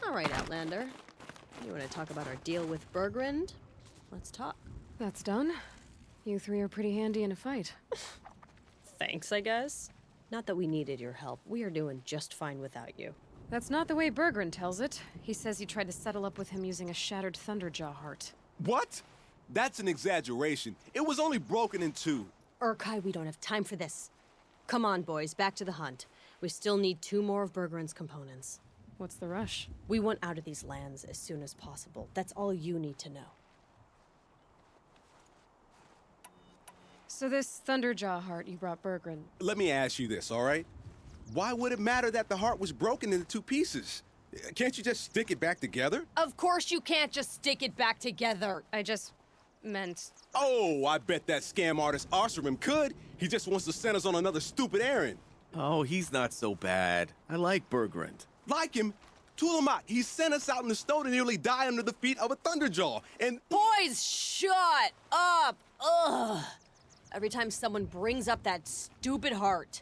All right, Outlander. You want to talk about our deal with Bergrund? Let's talk. That's done. You three are pretty handy in a fight. Thanks, I guess. Not that we needed your help. We are doing just fine without you. That's not the way Bergrund tells it. He says you tried to settle up with him using a shattered Thunderjaw heart. What? That's an exaggeration. It was only broken in two. Urkai, we don't have time for this. Come on, boys, back to the hunt. We still need 2 more of Bergrund's components. What's the rush? We want out of these lands as soon as possible. That's all you need to know. So this Thunderjaw heart you brought Bergrund. Let me ask you this, all right? Why would it matter that the heart was broken into 2 pieces? Can't you just stick it back together? Of course you can't just stick it back together. I just meant... Oh, I bet that scam artist Arsarim could. He just wants to send us on another stupid errand. Oh, he's not so bad. I like Bergrund. Like him? Tulamat, he sent us out in the snow to nearly die under the feet of a Thunderjaw, and... Boys, shut up! Ugh! Every time someone brings up that stupid heart.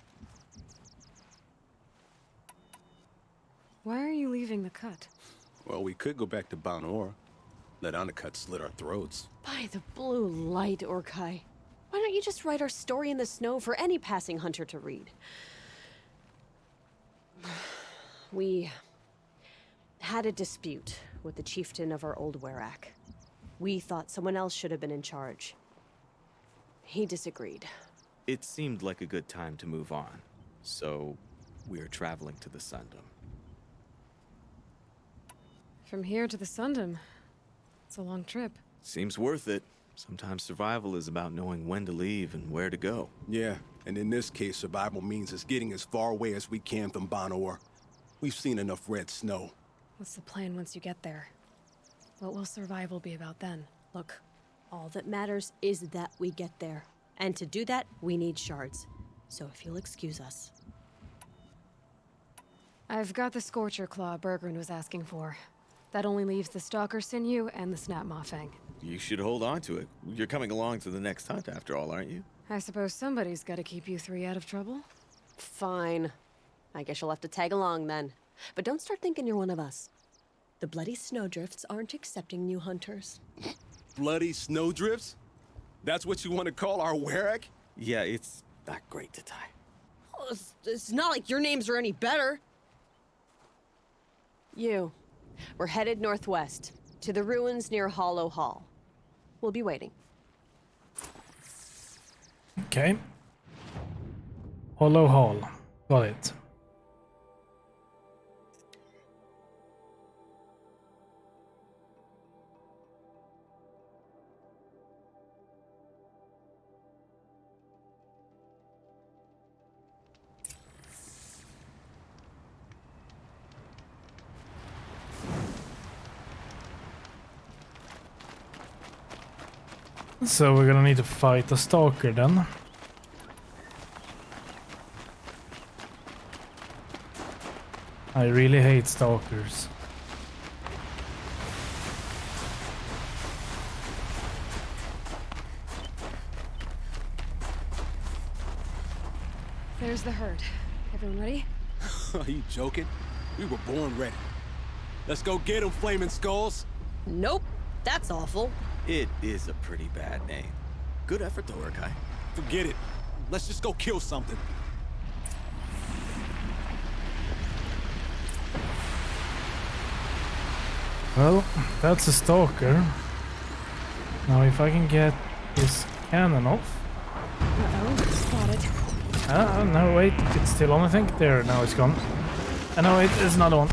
Why are you leaving the cut? Well, we could go back to Banor. Let Undercut slit our throats. By the blue light, Urkai. Why don't you just write our story in the snow for any passing hunter to read? We had a dispute with the chieftain of our old Werak. We thought someone else should have been in charge. He disagreed. It seemed like a good time to move on, so we're traveling to the Sundom. From here to the Sundom. It's a long trip. Seems worth it. Sometimes survival is about knowing when to leave and where to go. Yeah, and in this case, survival means us getting as far away as we can from Banor. We've seen enough red snow. What's the plan once you get there? What will survival be about then? Look, all that matters is that we get there. And to do that, we need shards. So if you'll excuse us. I've got the Scorcher Claw Bergrund was asking for. That only leaves the Stalker Sinew and the Snapmaw Fang. You should hold on to it. You're coming along to the next hunt after all, aren't you? I suppose somebody's got to keep you three out of trouble. Fine. I guess you'll have to tag along then. But don't start thinking you're one of us. The Bloody Snowdrifts aren't accepting new hunters. Bloody snowdrifts? That's what you want to call our Werak? Yeah, it's not great to tie. Oh, it's not like your names are any better. We're headed northwest, to the ruins near Hollow Hall. We'll be waiting. Okay. Hollow Hall. Got it. So we're gonna need to fight the Stalker then. I really hate Stalkers. There's the herd. Everyone ready? Are you joking? We were born ready. Let's go get them, Flaming Skulls. Nope, that's awful. It is a pretty bad name. Good effort, though, Urkai. Forget it. Let's just go kill something. Well, that's a Stalker. Now if I can get his cannon off. Uh-oh, spotted. No, wait, it's still on, I think. There, now it's gone. No, wait, there's another one.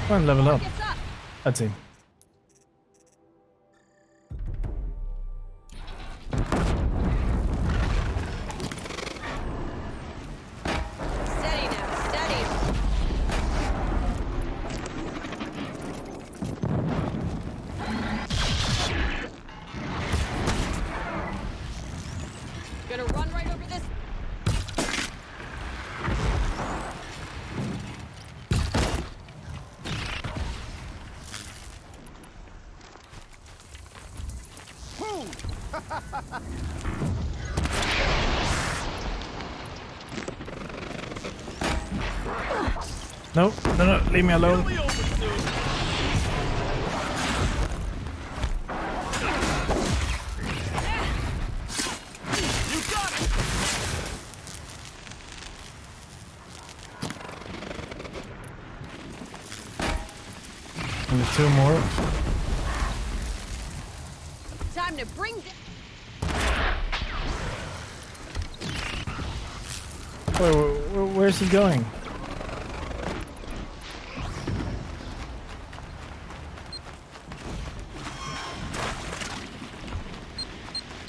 Go and level up. That's him. Steady now, steady. Gonna run right over this. No, no, no, leave me alone. Only 2 more. Time to bring. Wait, where's he going?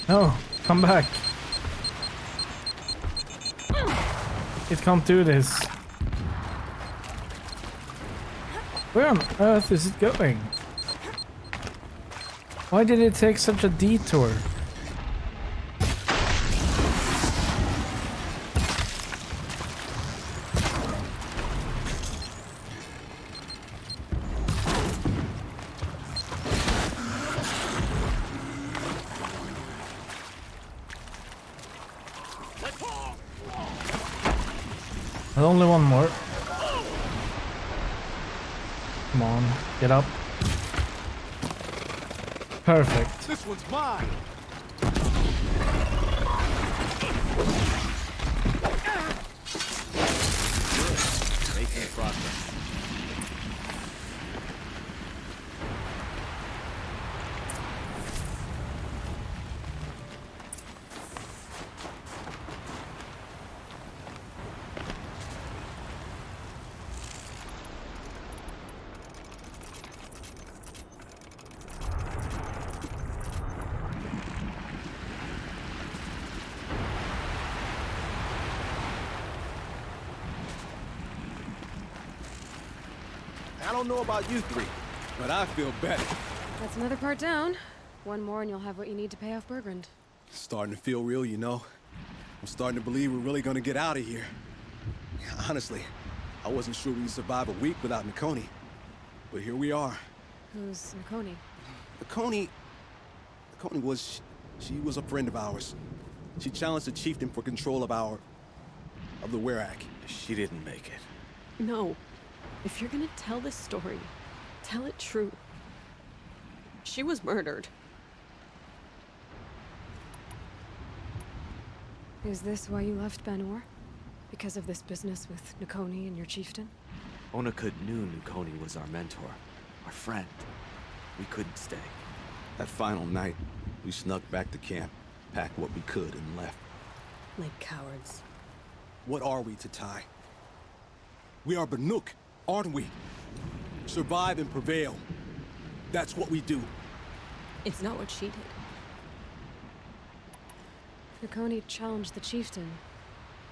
No, come back. It can't do this. Where on earth is it going? Why did it take such a detour? There's only one more. Come on, get up. Perfect. This one's mine. Making progress. I don't know about you three, but I feel better. That's another part down. One more and you'll have what you need to pay off Bergrund. Starting to feel real, you know. I'm starting to believe we're really gonna get out of here. Honestly, I wasn't sure we'd survive a week without Nakoni. But here we are. Who's Nakoni? Nakoni was... she was a friend of ours. She challenged the chieftain for control of the Werak. She didn't make it. No. If you're gonna tell this story, tell it true. She was murdered. Is this why you left Banor? Because of this business with Nakoni and your chieftain? Onakut knew Nakoni was our mentor, our friend. We couldn't stay. That final night, we snuck back to camp, packed what we could, and left. Like cowards. What are we to Ty? We are Banuk, aren't we? Survive and prevail. That's what we do. It's not what she did. Nakoni challenged the chieftain.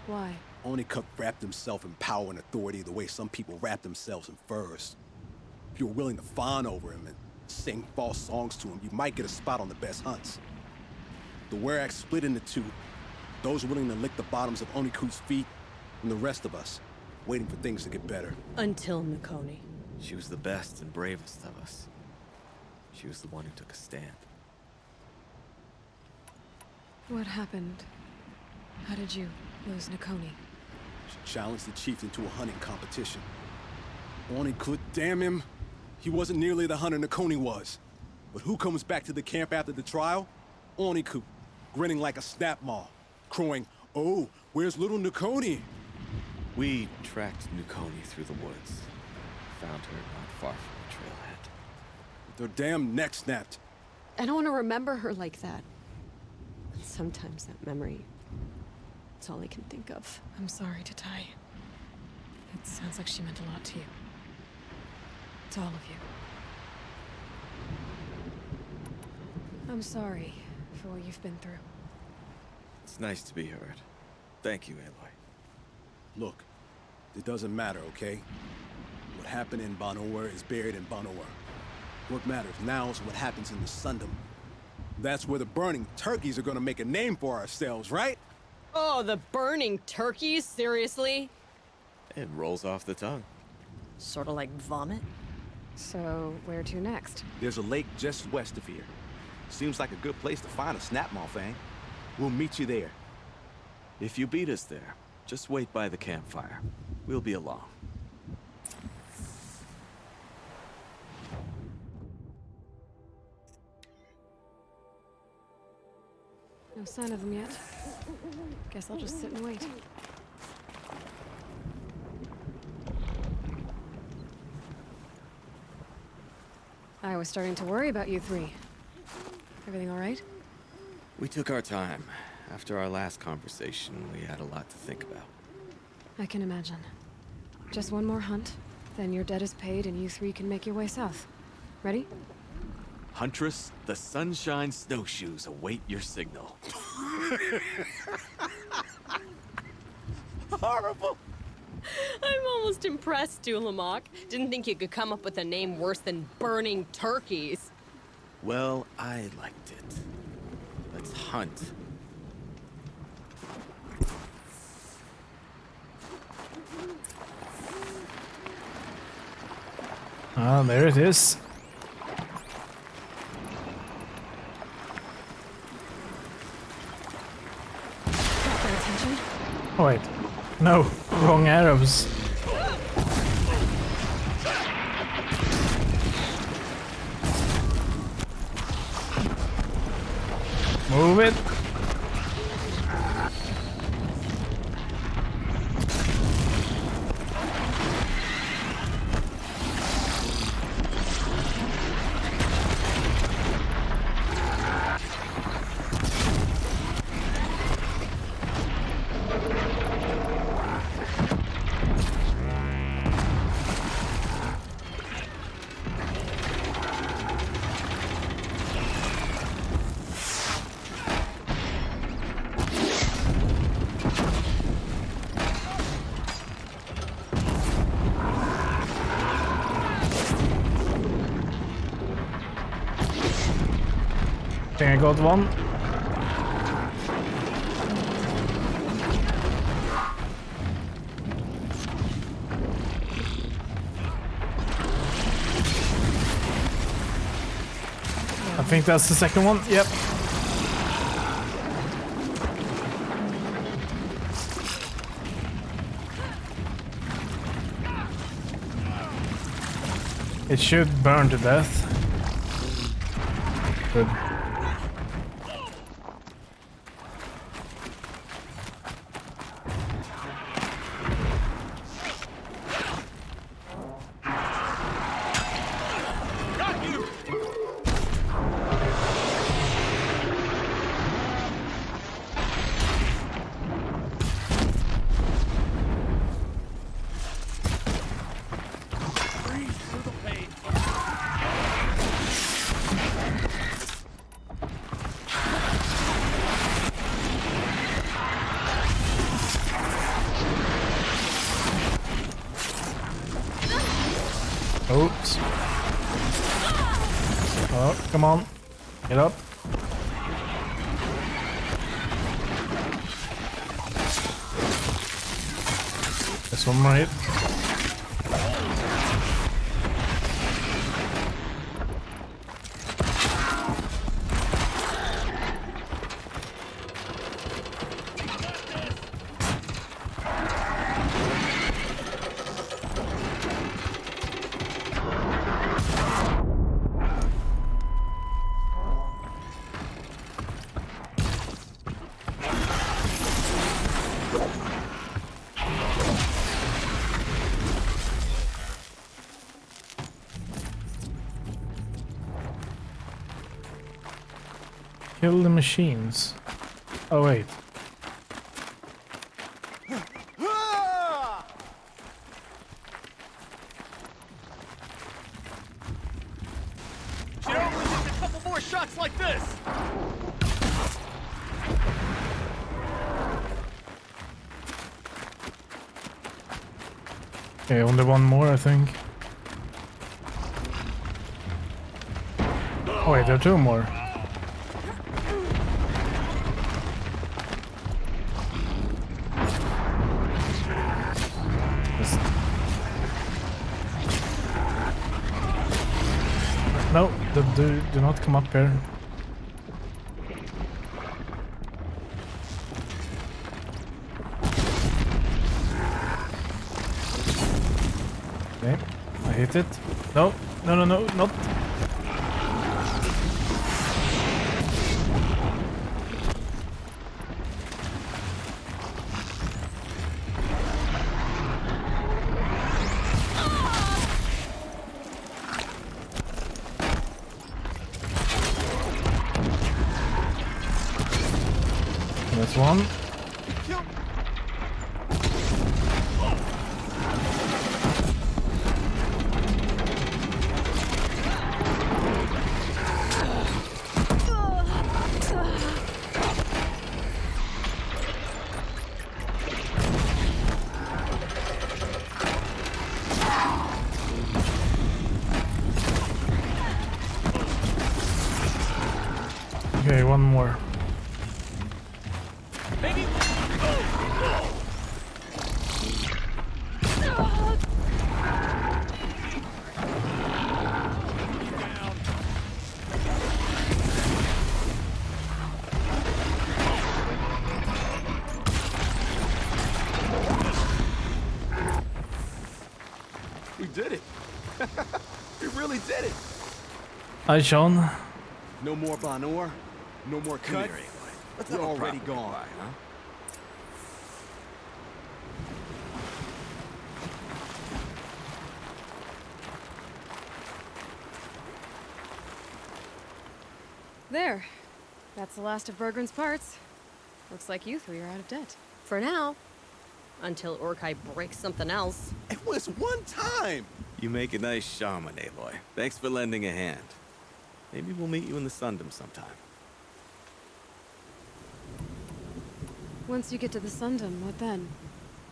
Why? Onakut wrapped himself in power and authority the way some people wrap themselves in furs. If you're willing to fawn over him and sing false songs to him, you might get a spot on the best hunts. The Werak split into two. Those willing to lick the bottoms of Onakut's feet, and the rest of us, waiting for things to get better. Until Nakoni. She was the best and bravest of us. She was the one who took a stand. What happened? How did you lose Nakoni? She challenged the chieftain to a hunting competition. Onakut, damn him. He wasn't nearly the hunter Nakoni was. But who comes back to the camp after the trial? Onakut, grinning like a snap maw, crowing, "Oh, where's little Nakoni?" We tracked Nakoni through the woods. Found her not far from the trailhead. With their damn neck snapped. I don't want to remember her like that. And sometimes that memory, it's all I can think of. I'm sorry to Ty. It sounds like she meant a lot to you. To all of you. I'm sorry for what you've been through. It's nice to be heard. Thank you, Aloy. Look, it doesn't matter, okay? What happened in Banor is buried in Banor. What matters now is what happens in the Sundom. That's where the burning turkeys are gonna make a name for ourselves, right? Oh, the burning turkeys? Seriously? It rolls off the tongue. Sort of like vomit? So, where to next? There's a lake just west of here. Seems like a good place to find a snapmaw fang. We'll meet you there. If you beat us there, just wait by the campfire. We'll be along. No sign of them yet. Guess I'll just sit and wait. I was starting to worry about you three. Everything all right? We took our time. After our last conversation, we had a lot to think about. I can imagine. Just one more hunt, then your debt is paid and you three can make your way south. Ready? Huntress, the Sunshine Snowshoes await your signal. Horrible! I'm almost impressed, Dulamok. Didn't think you could come up with a name worse than Burning Turkeys. Well, I liked it. Let's hunt. Ah, there it is. Got their attention? Oh, wait. No, wrong arrows. Move it. Think I got one. I think that's the second one. Yep. It should burn to death. Good. Oops. Oh, come on. Get up. This one right. Kill the machines. Oh wait. You know, just a couple more shots like this. Okay, only one more, I think. Oh wait, there are two more. No, do not come up here. Okay, I hit it. No, no, no, no, not. That's one. Okay, one more. We did it. We really did it. Hi, Sean. No more Banor. No more cut. Let's We're have a already proper gone. goodbye, huh? There. That's the last of Bergren's parts. Looks like you three are out of debt. For now. Until Urkai breaks something else. It was one time. You make a nice shaman, Aloy. Thanks for lending a hand. Maybe we'll meet you in the Sundom sometime. Once you get to the Sundom, what then?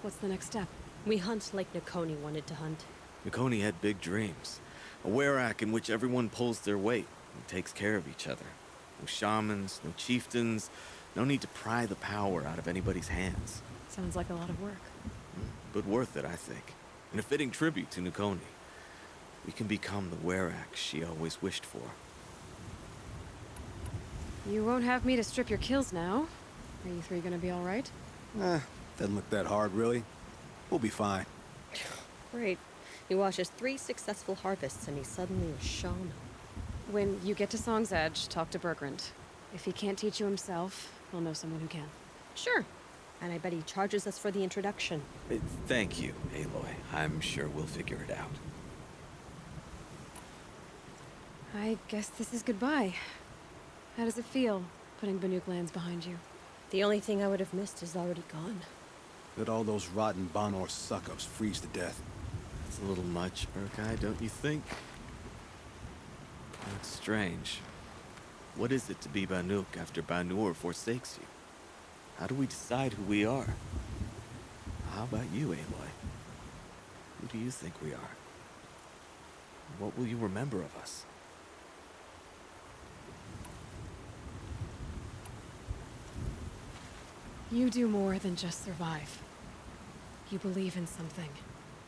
What's the next step? We hunt like Nakoni wanted to hunt. Nakoni had big dreams. A Werak in which everyone pulls their weight and takes care of each other. No shamans, no chieftains, no need to pry the power out of anybody's hands. Sounds like a lot of work. But worth it, I think. And a fitting tribute to Nakoni. We can become the Werak she always wished for. You won't have me to strip your kills now. Are you three gonna be alright? Doesn't look that hard, really. We'll be fine. Great. He watches 3 successful harvests and he's suddenly a shaman. When you get to Song's Edge, talk to Bergrand. If he can't teach you himself, he'll know someone who can. Sure. And I bet he charges us for the introduction. Thank you, Aloy. I'm sure we'll figure it out. I guess this is goodbye. How does it feel, putting Banuk lands behind you? The only thing I would have missed is already gone. Let all those rotten Banor suck-ups freeze to death. It's a little much, Urkai, don't you think? That's strange. What is it to be Banuk after Banur forsakes you? How do we decide who we are? How about you, Aloy? Who do you think we are? What will you remember of us? You do more than just survive. You believe in something,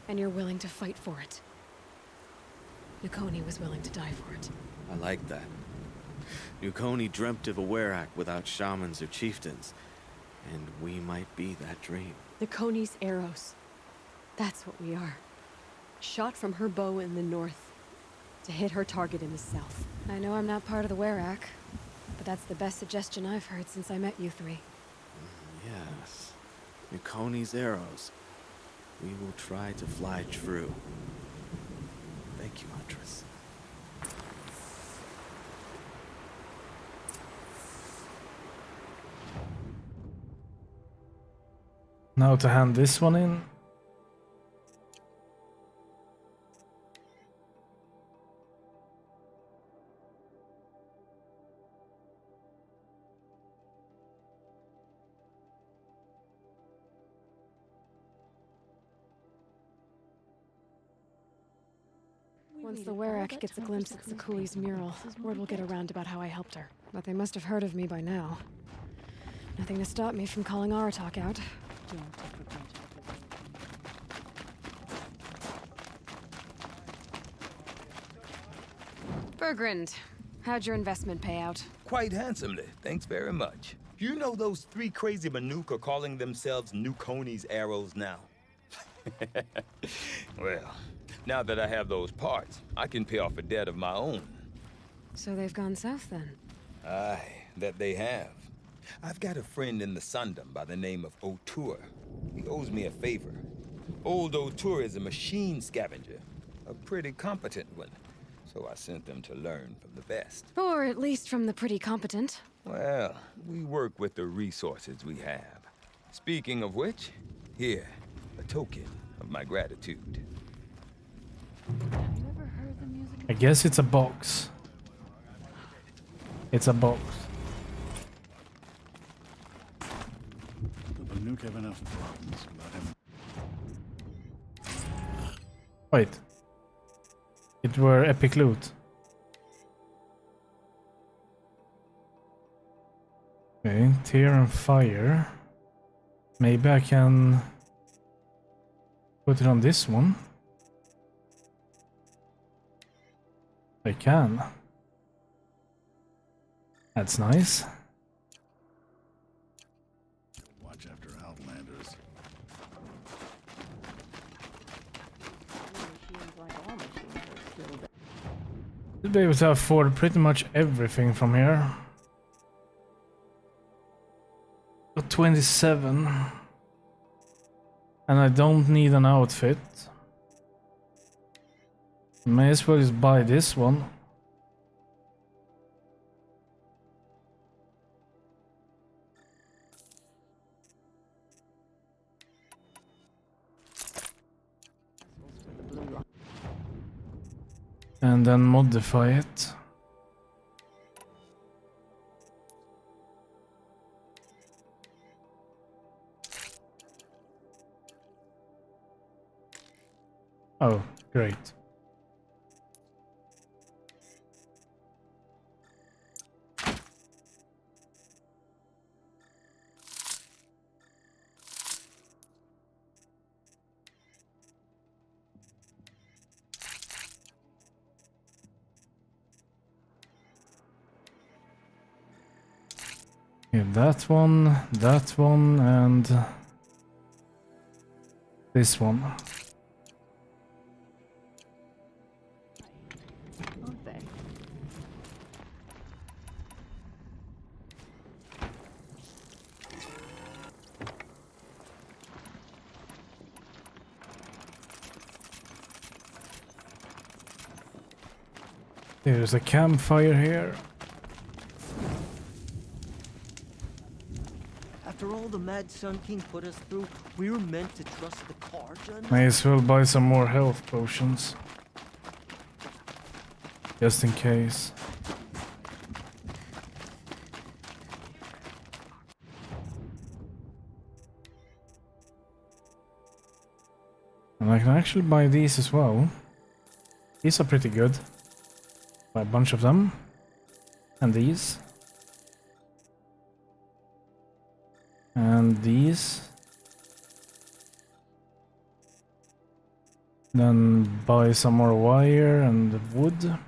and you're willing to fight for it. Nakoni was willing to die for it. I like that. Nakoni dreamt of a Werak without shamans or chieftains, and we might be that dream. Nakoni's arrows. That's what we are. Shot from her bow in the north, to hit her target in the south. I know I'm not part of the Werak, but that's the best suggestion I've heard since I met you three. Yes. Nakoni's arrows. We will try to fly true. Thank you, Huntress. Now to hand this one in. Once the Werak gets a glimpse at Sakuli's mural, word will get around about how I helped her. But they must have heard of me by now. Nothing to stop me from calling Aratak out. Bergrand, how'd your investment pay out? Quite handsomely, thanks very much. You know those 3 crazy Banuk are calling themselves Nakoni's arrows now? Well, Now that I have those parts, I can pay off a debt of my own. So they've gone south then? Aye, that they have. I've got a friend in the Sundom by the name of O'Toole. He owes me a favor. Old O'Toole is a machine scavenger, a pretty competent one. So I sent them to learn from the best. Or at least from the pretty competent. Well, we work with the resources we have. Speaking of which, here, a token of my gratitude. I guess it's a box. It's a box. The Banuk have enough problems without him. Wait. It were epic loot. Okay, tear and fire. Maybe I can put it on this one. I can. That's nice. Watch after Outlanders. Should be able to afford pretty much everything from here. Got 27. And I don't need an outfit. May as well just buy this one. And then modify it. Oh, great. Yeah, that one, and this one. There's a campfire here. After all the Mad Sun King put us through, we were meant to trust the Carja? May as well buy some more health potions. Just in case. And I can actually buy these as well. These are pretty good. Buy a bunch of them. And these. And these. Then buy some more wire and wood.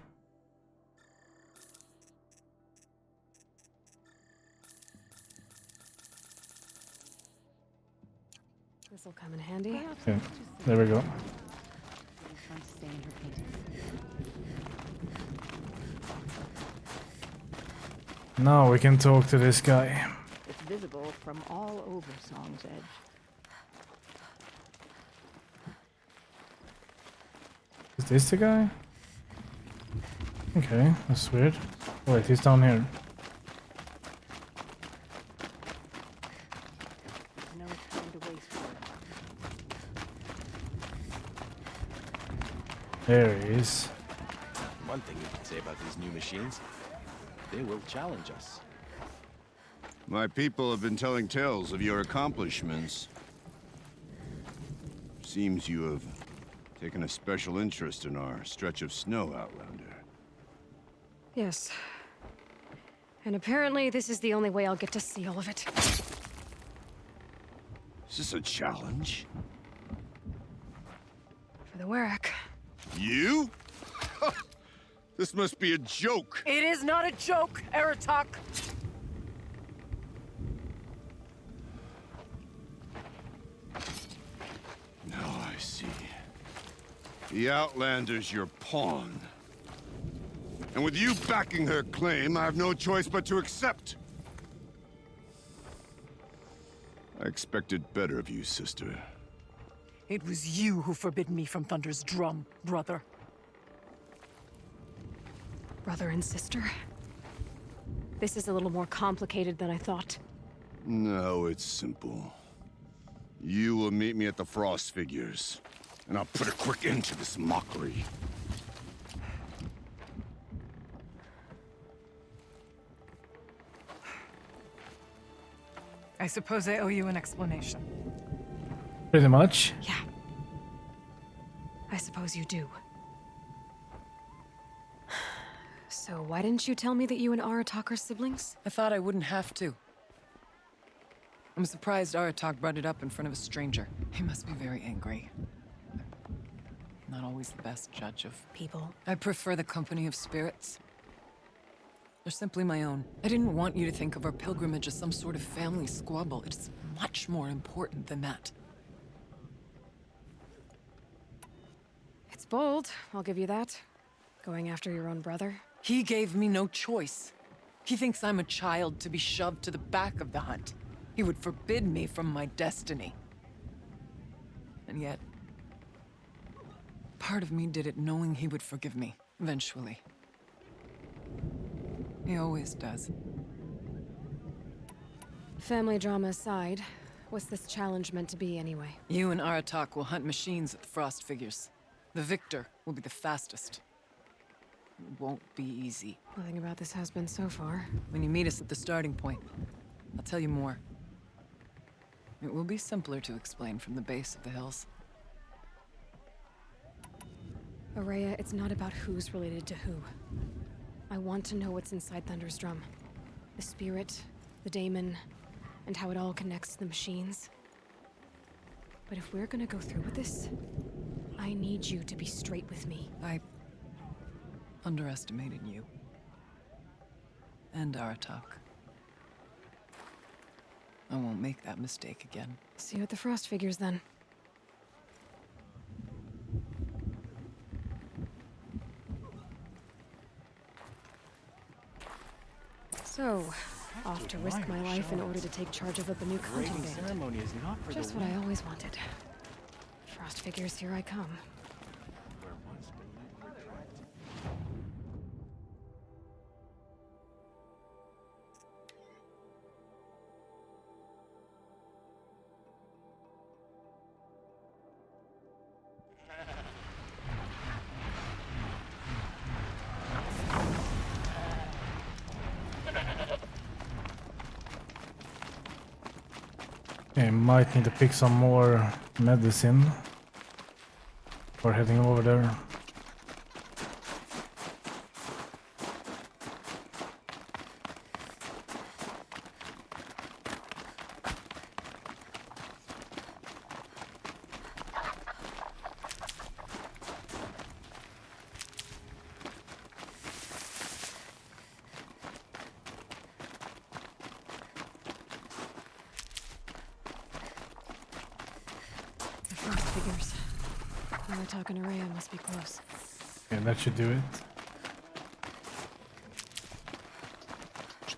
This will come in handy. Okay, there we go. Now we can talk to this guy. It's visible from all over Song's Edge. Is this the guy? Okay, that's weird. Wait, he's down here. There's no time to waste for it. There he is. One thing you can say about these new machines, they will challenge us. My people have been telling tales of your accomplishments. Seems you have taken a special interest in our stretch of snow, Outlander. Yes. And apparently this is the only way I'll get to see all of it. Is this a challenge? For the Werak. You? This must be a joke. It is not a joke, Aratak. Now I see. The Outlander's your pawn. And with you backing her claim, I have no choice but to accept. I expected better of you, sister. It was you who forbid me from Thunder's drum, brother. Brother and sister? This is a little more complicated than I thought. No, it's simple. You will meet me at the Frost Figures, and I'll put a quick end to this mockery. I suppose I owe you an explanation. Pretty much. Yeah. I suppose you do. So why didn't you tell me that you and Aratak are siblings? I thought I wouldn't have to. I'm surprised Aratak brought it up in front of a stranger. He must be very angry. Not always the best judge of People. I prefer the company of spirits. They're simply my own. I didn't want you to think of our pilgrimage as some sort of family squabble. It's much more important than that. It's bold, I'll give you that. Going after your own brother. He gave me no choice. He thinks I'm a child to be shoved to the back of the hunt. He would forbid me from my destiny. And yet, part of me did it knowing he would forgive me, eventually. He always does. Family drama aside, what's this challenge meant to be anyway? You and Aratak will hunt machines at the Frost Figures. The victor will be the fastest. It won't be easy. Nothing about this has been so far. When you meet us at the starting point, I'll tell you more. It will be simpler to explain from the base of the hills. Ourea, it's not about who's related to who. I want to know what's inside Thunder's drum. The spirit, the daemon, and how it all connects to the machines. But if we're gonna go through with this, I need you to be straight with me. I underestimated you. And Aratak. I won't make that mistake again. See you at the Frost Figures, then. So, off to risk my life in order to take charge of a Banuk hunting band. ceremony is not for Just what I always wanted. Frost Figures, here I come. Okay, might need to pick some more medicine for heading over there. Frost Figures. Aratak and Ourea must be close. Okay, that should do it.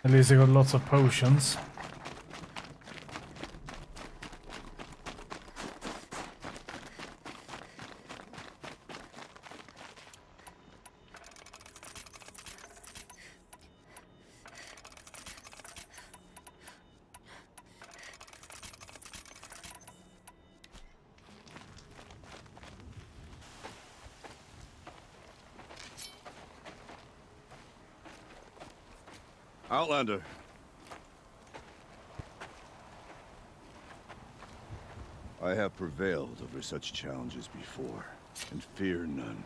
At least I got lots of potions. Outlander. I have prevailed over such challenges before, and fear none.